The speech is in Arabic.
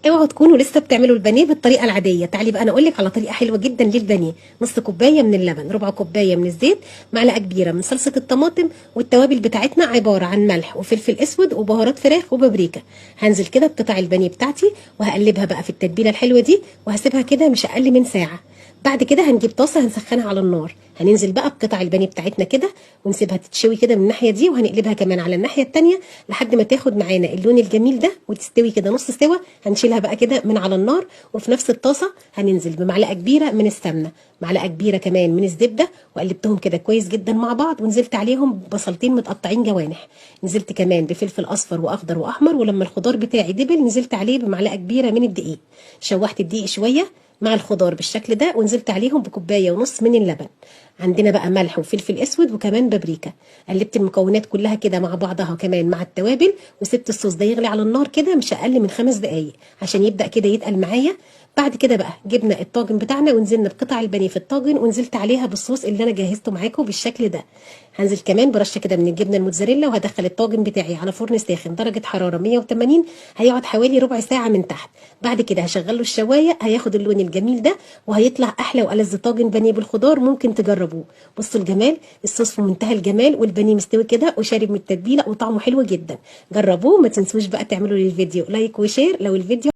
اوعوا تكونوا لسه بتعملوا البانيه بالطريقه العاديه. تعالي بقى انا اقول لك على طريقه حلوه جدا للبانيه. نص كوبايه من اللبن، ربع كوبايه من الزيت، معلقه كبيره من صلصه الطماطم، والتوابل بتاعتنا عباره عن ملح وفلفل اسود وبهارات فراخ وبابريكا. هنزل كده بقطع البانيه بتاعتي وهقلبها بقى في التتبيله الحلوه دي، وهسيبها كده مش اقل من ساعه. بعد كده هنجيب طاسه هنسخنها على النار، هننزل بقى بقطع البانيه بتاعتنا كده ونسيبها تتشوي كده من الناحيه دي، وهنقلبها كمان على الناحيه التانيه لحد ما تاخد معانا اللون الجميل ده وتستوي كده نص سوا. هنشيلها بقى كده من على النار، وفي نفس الطاسه هننزل بمعلقه كبيره من السمنه، معلقه كبيره كمان من الزبده، وقلبتهم كده كويس جدا مع بعض، ونزلت عليهم ببصلتين متقطعين جوانح، نزلت كمان بفلفل اصفر واخضر واحمر، ولما الخضار بتاعي دبل نزلت عليه بمعلقه كبيره من الدقيق. شوحت الدقيق شويه مع الخضار بالشكل ده، ونزلت عليهم بكوبايه ونص من اللبن. عندنا بقى ملح وفلفل اسود وكمان بابريكا. قلبت المكونات كلها كده مع بعضها كمان مع التوابل، وسبت الصوص ده يغلي على النار كده مش اقل من 5 دقايق عشان يبدا كده يتقل معايا. بعد كده بقى جبنا الطاجن بتاعنا ونزلنا بقطع البانيه في الطاجن، ونزلت عليها بالصوص اللي انا جهزته معاكم بالشكل ده. هنزل كمان برشه كده من الجبنه الموتزاريلا، وهدخل الطاجن بتاعي على فرن ساخن درجه حراره 180، هيقعد حوالي ربع ساعه من تحت. بعد كده هشغل له الشوايه، هياخد اللون الجميل ده وهيطلع احلى والذ طاجن بانيه بالخضار ممكن تجربوه. بصوا الجمال، الصوص في منتهى الجمال، والبانيه مستوي كده وشارب من التتبيله وطعمه حلو جدا. جربوه، ما تنسوش بقى تعملوا للفيديو لايك وشير لو الفيديو